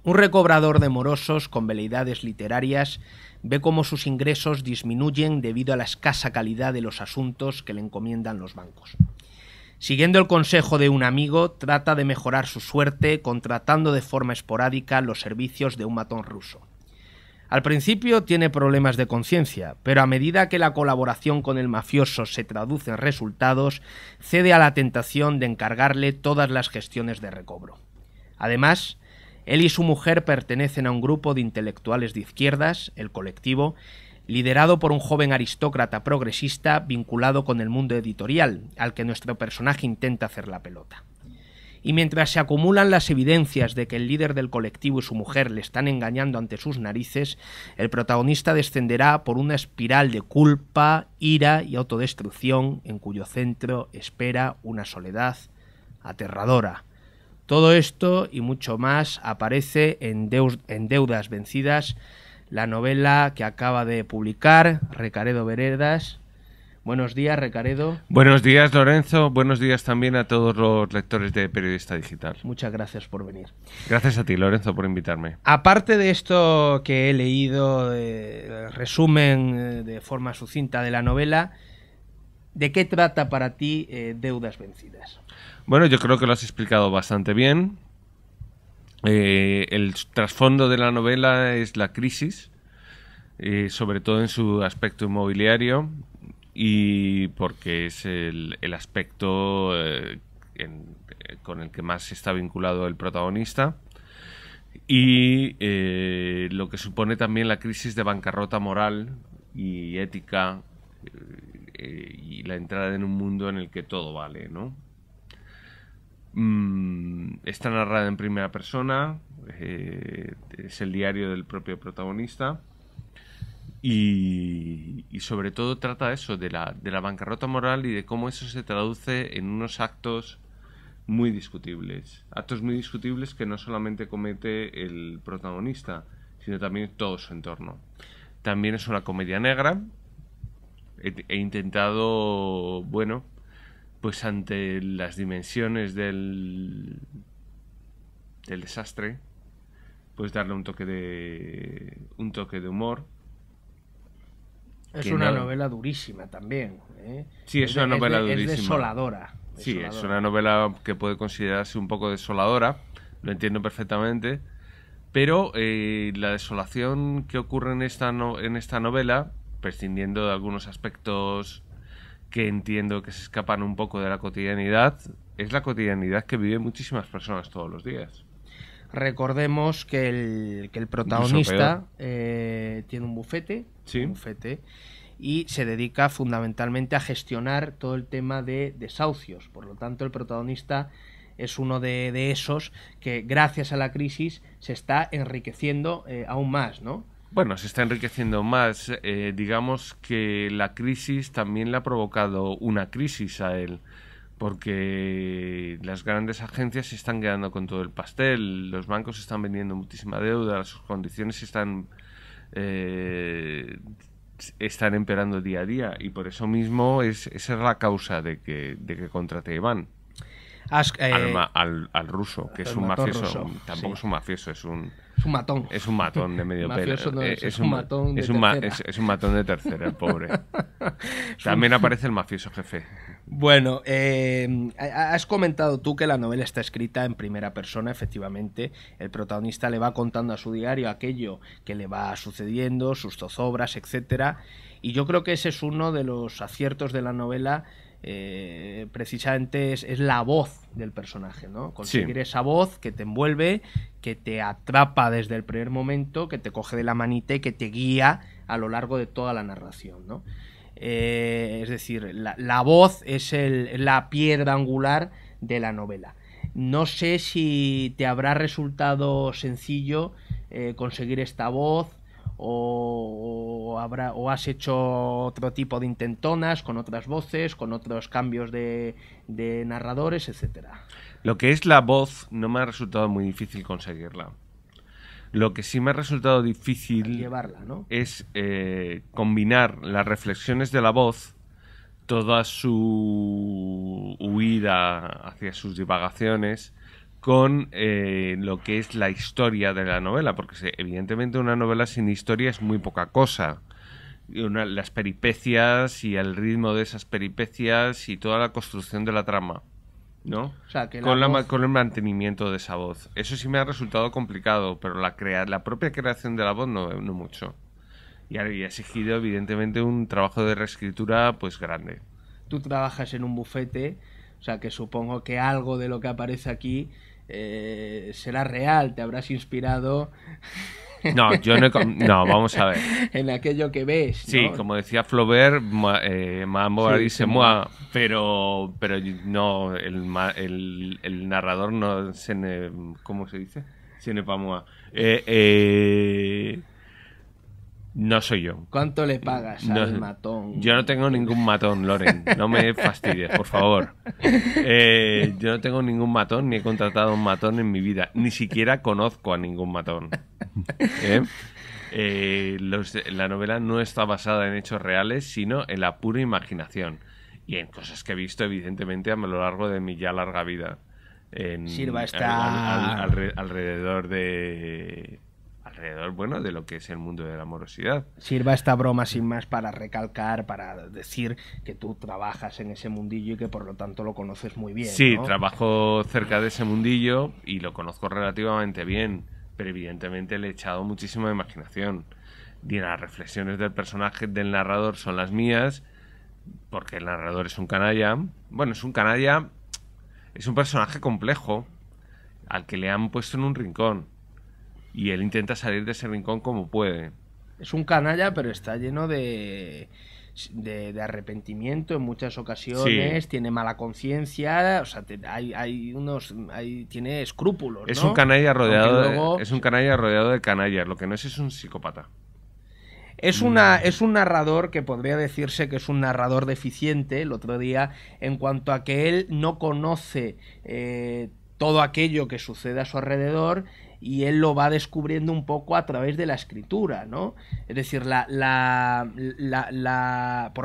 Un recobrador de morosos con veleidades literarias ve cómo sus ingresos disminuyen debido a la escasa calidad de los asuntos que le encomiendan los bancos. Siguiendo el consejo de un amigo, trata de mejorar su suerte contratando de forma esporádica los servicios de un matón ruso. Al principio tiene problemas de conciencia, pero a medida que la colaboración con el mafioso se traduce en resultados, cede a la tentación de encargarle todas las gestiones de recobro. Además, él y su mujer pertenecen a un grupo de intelectuales de izquierdas, el Colectivo, liderado por un joven aristócrata progresista vinculado con el mundo editorial, al que nuestro personaje intenta hacer la pelota. Y mientras se acumulan las evidencias de que el líder del colectivo y su mujer le están engañando ante sus narices, el protagonista descenderá por una espiral de culpa, ira y autodestrucción en cuyo centro espera una soledad aterradora. Todo esto y mucho más aparece en Deudas vencidas, la novela que acaba de publicar Recaredo Veredas. Buenos días, Recaredo. Buenos días, Lorenzo. Buenos días también a todos los lectores de Periodista Digital. Muchas gracias por venir. Gracias a ti, Lorenzo, por invitarme. Aparte de esto que he leído, resumen de forma sucinta de la novela, ¿de qué trata para ti Deudas vencidas? Bueno, yo creo que lo has explicado bastante bien. El trasfondo de la novela es la crisis, sobre todo en su aspecto inmobiliario, y porque es el aspecto con el que más está vinculado el protagonista, y lo que supone también la crisis de bancarrota moral y ética, y la entrada en un mundo en el que todo vale, ¿no? Está narrada en primera persona, es el diario del propio protagonista, y sobre todo trata eso, de la bancarrota moral y de cómo eso se traduce en unos actos muy discutibles. Actos muy discutibles que no solamente comete el protagonista, sino también todo su entorno. También es una comedia negra. He intentado, bueno, pues ante las dimensiones del desastre, pues darle un toque de humor. Es una novela durísima también, ¿eh? Sí, es una novela durísima. Es desoladora. Sí, es una novela que puede considerarse un poco desoladora, lo entiendo perfectamente, pero la desolación que ocurre en esta novela, prescindiendo de algunos aspectos que entiendo que se escapan un poco de la cotidianidad, es la cotidianidad que viven muchísimas personas todos los días. Recordemos que el protagonista tiene un bufete, ¿sí? Y se dedica fundamentalmente a gestionar todo el tema de desahucios. Por lo tanto, el protagonista es uno de esos que, gracias a la crisis, se está enriqueciendo aún más, ¿no? Bueno, se está enriqueciendo más. Digamos que la crisis también le ha provocado una crisis a él, porque las grandes agencias se están quedando con todo el pastel, los bancos están vendiendo muchísima deuda, sus condiciones están empeorando día a día, y por eso mismo esa es la causa de que contrate a Iván. Al ruso, que es un mafioso. Ruso, tampoco sí. Es un mafioso, es un matón. Es un matón de medio pelo. No es un matón de tercera. Es un matón de tercera, el pobre. También aparece el mafioso jefe. Bueno, has comentado tú que la novela está escrita en primera persona, efectivamente. El protagonista le va contando a su diario aquello que le va sucediendo, sus zozobras, etcétera. Y yo creo que ese es uno de los aciertos de la novela. Precisamente es la voz del personaje, ¿no? Conseguir sí. Esa voz que te envuelve, que te atrapa desde el primer momento, que te coge de la manita y que te guía a lo largo de toda la narración, ¿no? Es decir, la voz es la piedra angular de la novela. No sé si te habrá resultado sencillo conseguir esta voz, o has hecho otro tipo de intentonas con otras voces, con otros cambios de narradores, etcétera. Lo que es la voz no me ha resultado muy difícil conseguirla. Lo que sí me ha resultado difícil llevarla, ¿no? Es combinar las reflexiones de la voz, toda su huida hacia sus divagaciones, con lo que es la historia de la novela, porque evidentemente una novela sin historia es muy poca cosa. Las peripecias y el ritmo de esas peripecias y toda la construcción de la trama, ¿no? O sea, que Con el mantenimiento de esa voz. Eso sí me ha resultado complicado, pero la propia creación de la voz no mucho. Y ha exigido evidentemente un trabajo de reescritura pues grande. Tú trabajas en un bufete, o sea que supongo que algo de lo que aparece aquí será real, te habrás inspirado. No, no, vamos a ver. En aquello que ves, ¿no? Sí, como decía Flaubert, Mambo dice moi, pero no, el narrador no ¿cómo se dice? Ce n'est pas moi. No soy yo. ¿Cuánto le pagas al matón? Yo no tengo ningún matón, Loren. No me fastidies, por favor. Yo no tengo ningún matón, ni he contratado un matón en mi vida. Ni siquiera conozco a ningún matón. La novela no está basada en hechos reales, sino en la pura imaginación. Y en cosas que he visto, evidentemente, a lo largo de mi ya larga vida. Sirva esta... alrededor, bueno, de lo que es el mundo de la amorosidad. Sirva esta broma sin más para recalcar, para decir que tú trabajas en ese mundillo y que por lo tanto lo conoces muy bien, Sí, ¿no? trabajo cerca de ese mundillo y lo conozco relativamente bien, pero evidentemente le he echado muchísima imaginación. Y las reflexiones del personaje, del narrador, son las mías, porque el narrador es un canalla. Bueno, es un canalla, es un personaje complejo al que le han puesto en un rincón. Y él intenta salir de ese rincón como puede. Es un canalla, pero está lleno de arrepentimiento en muchas ocasiones. Sí. Tiene mala conciencia, o sea, tiene escrúpulos, ¿no? Es un canalla rodeado, es un canalla rodeado de canallas. Lo que no es un psicópata. Es un narrador que podría decirse que es un narrador deficiente, el otro día, en cuanto a que él no conoce todo aquello que sucede a su alrededor, y él lo va descubriendo un poco a través de la escritura, ¿no? Es decir, por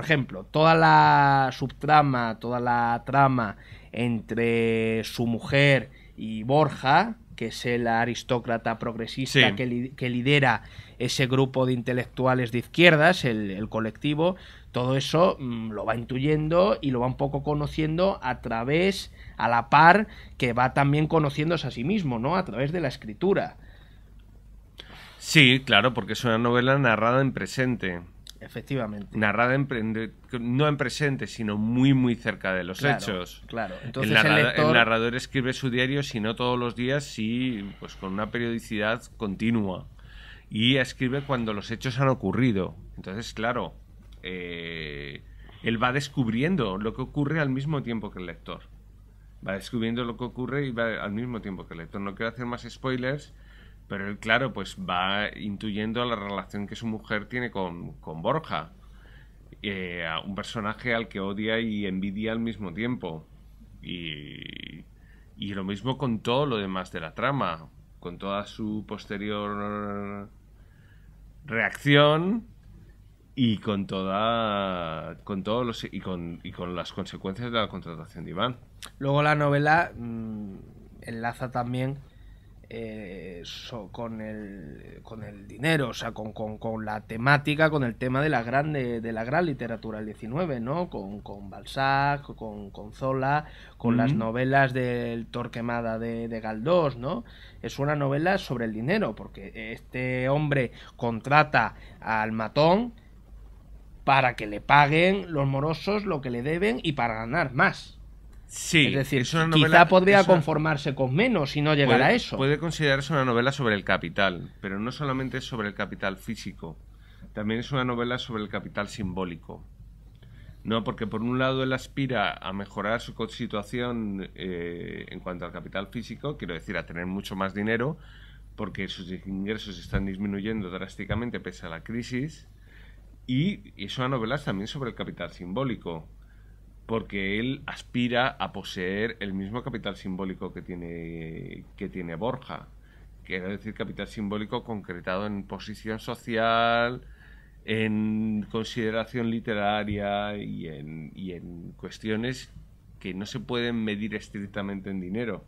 ejemplo, toda la subtrama, toda la trama entre su mujer y Borja, que es el aristócrata progresista, sí, que lidera ese grupo de intelectuales de izquierdas, el colectivo, todo eso lo va intuyendo y lo va un poco conociendo a la par que va también conociéndose a sí mismo, ¿no? A través de la escritura. Sí, claro, porque es una novela narrada en presente. Efectivamente. Narrada no en presente, sino muy, muy cerca de los hechos. Claro. Entonces el narrador escribe su diario, si no todos los días, sí, pues con una periodicidad continua. Y escribe cuando los hechos han ocurrido. Entonces, claro, él va descubriendo lo que ocurre al mismo tiempo que el lector. Va descubriendo lo que ocurre y va al mismo tiempo que el lector. No quiero hacer más spoilers, pero él, claro, pues va intuyendo la relación que su mujer tiene con Borja. Un personaje al que odia y envidia al mismo tiempo. Y lo mismo con todo lo demás de la trama. Con toda su posterior reacción y con todas las consecuencias de la contratación de Iván. Luego la novela enlaza también con el dinero, o sea, con la temática, con el tema de la gran literatura del 19, ¿no? Con Balzac, con Zola, con las novelas del Torquemada de Galdós, ¿no? Es una novela sobre el dinero, porque este hombre contrata al matón para que le paguen los morosos lo que le deben y para ganar más. Sí, es decir, quizá podría conformarse con menos y no llegar a eso. Puede considerarse una novela sobre el capital, pero no solamente es sobre el capital físico, también es una novela sobre el capital simbólico. No, porque por un lado él aspira a mejorar su situación en cuanto al capital físico, quiero decir, a tener mucho más dinero, porque sus ingresos están disminuyendo drásticamente pese a la crisis, y es una novela también sobre el capital simbólico, porque él aspira a poseer el mismo capital simbólico que tiene Borja. Quiero decir, capital simbólico concretado en posición social, en consideración literaria y en cuestiones que no se pueden medir estrictamente en dinero.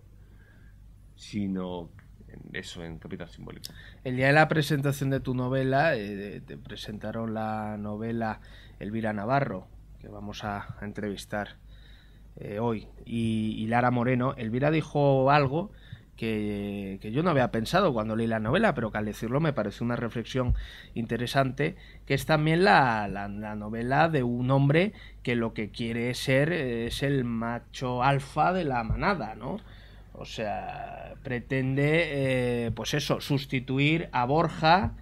sino en eso, en Capital Simbólico. El día de la presentación de tu novela, te presentaron la novela Elvira Navarro, que vamos a entrevistar hoy, y Lara Moreno. Elvira dijo algo que yo no había pensado cuando leí la novela, pero que al decirlo me pareció una reflexión interesante, que es también la novela de un hombre que lo que quiere ser es el macho alfa de la manada, ¿no? O sea, pretende, pues eso, sustituir a Borja,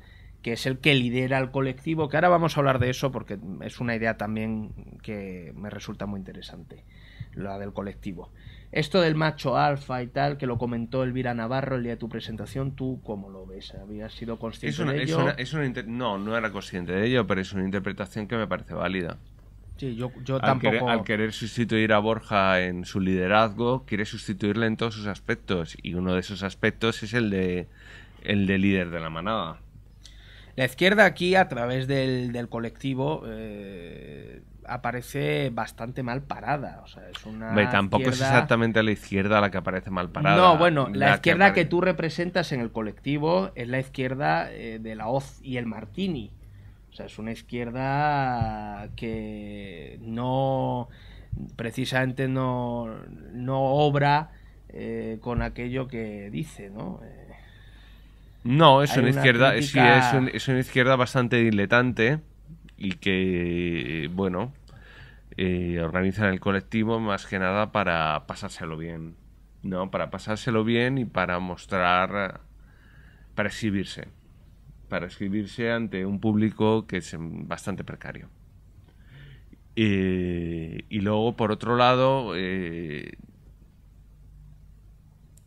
que es el que lidera el colectivo, que ahora vamos a hablar de eso porque es una idea también que me resulta muy interesante, la del colectivo. Esto del macho alfa y tal, que lo comentó Elvira Navarro el día de tu presentación, ¿tú cómo lo ves? ¿Habías sido consciente de ello? No era consciente de ello, pero es una interpretación que me parece válida. Sí, yo tampoco... Al querer sustituir a Borja en su liderazgo, quiere sustituirle en todos sus aspectos, y uno de esos aspectos es el de líder de la manada. La izquierda aquí, a través del colectivo, aparece bastante mal parada. O sea, es una tampoco izquierda... es exactamente la izquierda la que aparece mal parada. No, bueno, la izquierda que tú representas en el colectivo es la izquierda de la Hoz y el Martini. O sea, es una izquierda que precisamente no obra con aquello que dice, ¿no? No, es Hay una izquierda, crítica... sí, es una izquierda bastante diletante y que, bueno, organiza el colectivo más que nada para pasárselo bien, ¿no? Para pasárselo bien y para mostrar, para exhibirse ante un público que es bastante precario. Y luego, por otro lado,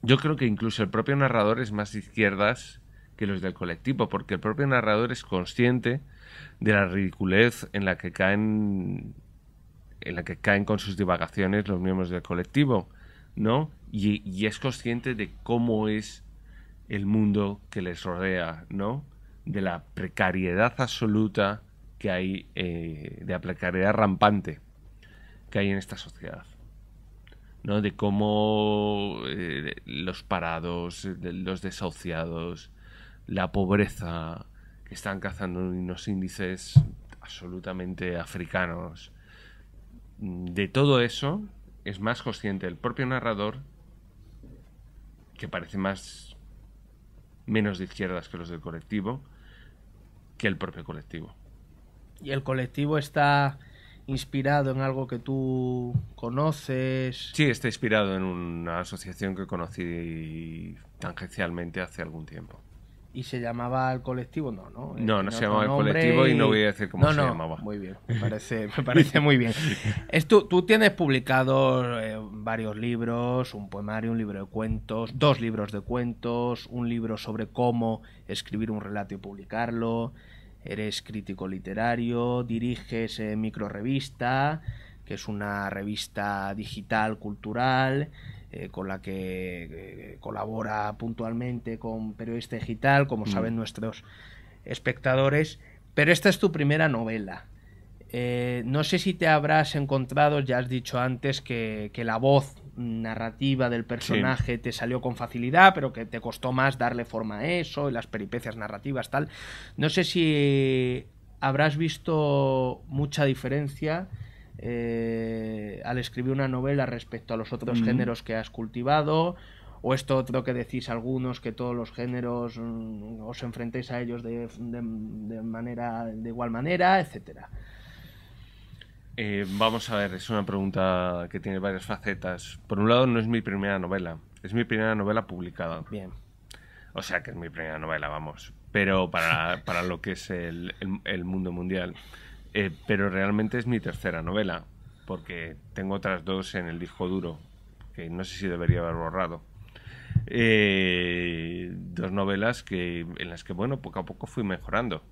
yo creo que incluso el propio narrador es más de izquierdas que los del colectivo, porque el propio narrador es consciente de la ridiculez en la que caen con sus divagaciones los miembros del colectivo, ¿no? Y es consciente de cómo es el mundo que les rodea, ¿no? De la precariedad absoluta que hay, de la precariedad rampante que hay en esta sociedad, ¿no? De cómo los parados, los desahuciados, la pobreza, que están cazando unos índices absolutamente africanos. De todo eso es más consciente el propio narrador, que parece menos de izquierdas que los del colectivo, que el propio colectivo. ¿Y el colectivo está inspirado en algo que tú conoces? Sí, está inspirado en una asociación que conocí tangencialmente hace algún tiempo. ¿Y se llamaba el colectivo? No, ¿no? No se llamaba el colectivo y no voy a decir cómo se llamaba. Muy bien, me parece muy bien. Tú tienes publicados varios libros, un poemario, un libro de cuentos, 2 libros de cuentos, un libro sobre cómo escribir un relato y publicarlo, eres crítico literario, diriges Microrevista, que es una revista digital cultural, con la que colabora puntualmente con Periodista Digital, como saben nuestros espectadores. Pero esta es tu primera novela. No sé si te habrás encontrado, ya has dicho antes que la voz narrativa del personaje te salió con facilidad, pero que te costó más darle forma a eso, y las peripecias narrativas, tal. No sé si habrás visto mucha diferencia al escribir una novela respecto a los otros géneros que has cultivado, o esto otro que decís algunos, que todos los géneros os enfrentéis a ellos de igual manera, etcétera. Vamos a ver, es una pregunta que tiene varias facetas. Por un lado, no es mi primera novela, es mi primera novela publicada. Bien. O sea que es mi primera novela, vamos. Pero para lo que es el mundo mundial. Pero realmente es mi tercera novela, porque tengo otras 2 en el disco duro, que no sé si debería haber borrado. 2 novelas en las que, bueno, poco a poco fui mejorando.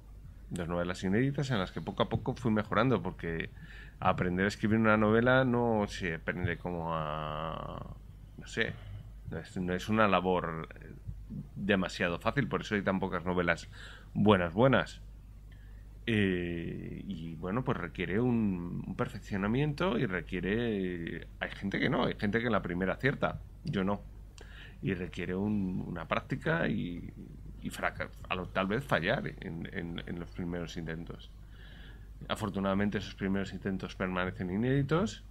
2 novelas inéditas en las que poco a poco fui mejorando, porque aprender a escribir una novela no se aprende como a... no sé, no es una labor demasiado fácil, por eso hay tan pocas novelas buenas. Y bueno, pues requiere un perfeccionamiento y requiere... hay gente que no, hay gente que en la primera acierta, yo no. y requiere una práctica y tal vez fallar en los primeros intentos. Afortunadamente esos primeros intentos permanecen inéditos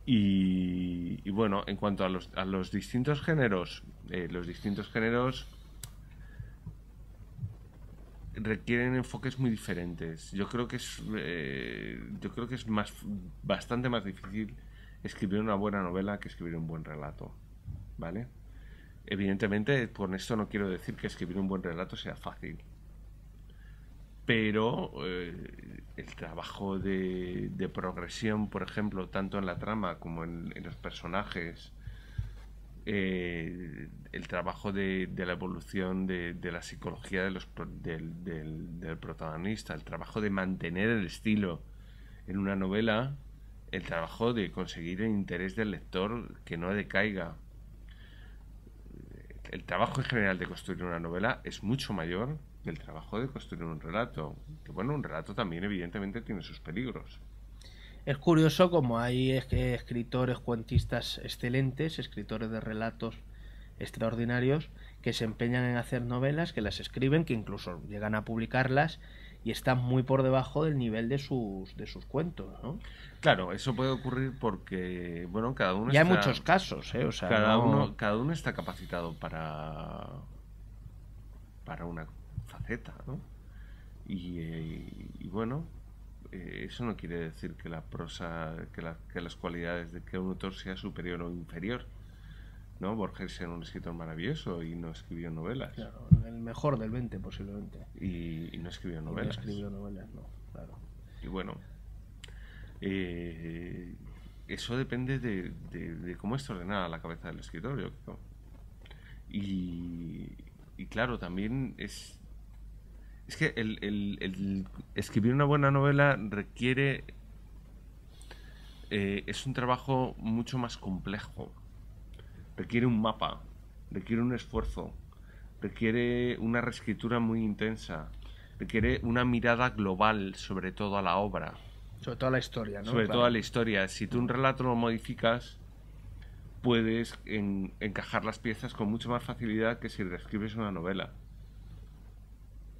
y bueno, en cuanto a los distintos géneros, los distintos géneros requieren enfoques muy diferentes. Yo creo que es bastante más difícil escribir una buena novela que escribir un buen relato, ¿vale? Evidentemente, con esto no quiero decir que escribir un buen relato sea fácil, pero el trabajo de progresión, por ejemplo, tanto en la trama como en los personajes, el trabajo de la evolución de la psicología del protagonista, el trabajo de mantener el estilo en una novela, el trabajo de conseguir el interés del lector que no decaiga. El trabajo en general de construir una novela es mucho mayor que el trabajo de construir un relato. Que bueno, un relato también evidentemente tiene sus peligros. Es curioso como hay escritores, cuentistas excelentes, escritores de relatos extraordinarios, que se empeñan en hacer novelas, que las escriben, que incluso llegan a publicarlas y están muy por debajo del nivel de sus cuentos, ¿no? Claro, eso puede ocurrir porque, bueno, cada uno y hay muchos casos, ¿eh? O sea, cada uno está capacitado para una faceta, ¿no? Y bueno, eso no quiere decir que la prosa, que las cualidades de que un autor sea superior o inferior, ¿no? Borges era un escritor maravilloso y no escribió novelas. Claro, el mejor del 20 posiblemente. Y no escribió novelas. No escribió novelas, no, claro. Y bueno, eso depende de cómo está ordenada la cabeza del escritor, yo creo. Y claro, también es que el escribir una buena novela requiere... es un trabajo mucho más complejo. Requiere un mapa, requiere un esfuerzo, requiere una reescritura muy intensa, requiere una mirada global sobre toda la obra. Sobre toda la historia, ¿no? Sobre toda la historia. Si tú un relato lo modificas, puedes encajar las piezas con mucha más facilidad que si reescribes una novela.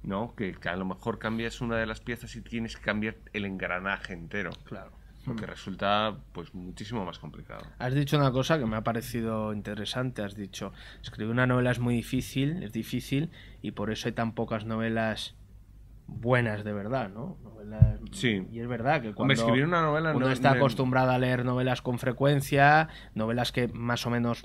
¿No? Que a lo mejor cambias una de las piezas y tienes que cambiar el engranaje entero. Claro. Lo que resulta pues muchísimo más complicado. Has dicho una cosa que me ha parecido interesante. Has dicho, escribir una novela es muy difícil, y por eso hay tan pocas novelas buenas de verdad, ¿no? Novelas... Sí. Y es verdad que cuando escribir una novela uno está acostumbrado a leer novelas con frecuencia, novelas que más o menos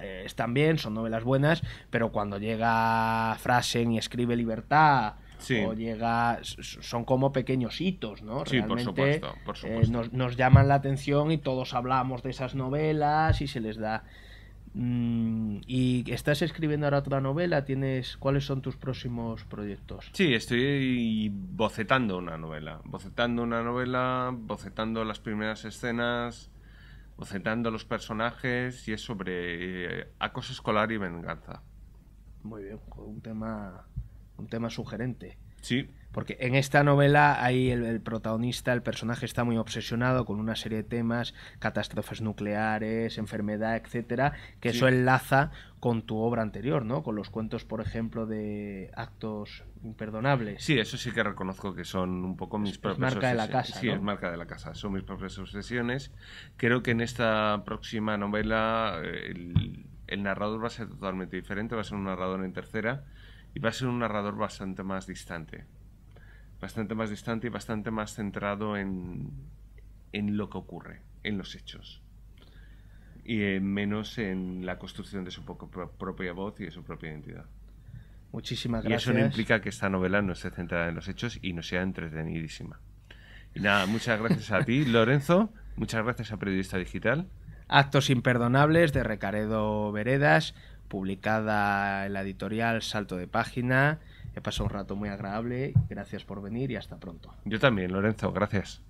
están bien, son novelas buenas, pero cuando llega Frasen y escribe Libertad... Sí. O llega, son como pequeños hitos, ¿no? Sí, realmente, por supuesto. Nos llaman la atención y todos hablamos de esas novelas y se les da. ¿Y estás escribiendo ahora otra novela? ¿Cuáles son tus próximos proyectos? Sí, estoy bocetando una novela, bocetando las primeras escenas, bocetando los personajes, y es sobre acoso escolar y venganza. Muy bien, un tema sugerente. Sí. Porque en esta novela hay el protagonista, el personaje está muy obsesionado con una serie de temas, catástrofes nucleares, enfermedad, etcétera, que sí. Eso enlaza con tu obra anterior, ¿no? Con los cuentos, por ejemplo, de Actos Imperdonables. Sí, eso sí que reconozco que son un poco mis propias obsesiones. Es marca de la casa, sí, ¿no? Es marca de la casa, son mis propias obsesiones. Creo que en esta próxima novela el narrador va a ser totalmente diferente, va a ser un narrador en tercera y va a ser un narrador bastante más distante y bastante más centrado en lo que ocurre, en los hechos, y menos en la construcción de su propia voz y de su propia identidad. Muchísimas gracias. Y eso no implica que esta novela no esté centrada en los hechos y no sea entretenidísima. Y nada, muchas gracias a ti, Lorenzo, muchas gracias a Periodista Digital. Actos Imperdonables, de Recaredo Veredas, publicada en la editorial Salto de Página. He pasado un rato muy agradable, gracias por venir y hasta pronto. Yo también, Lorenzo, gracias.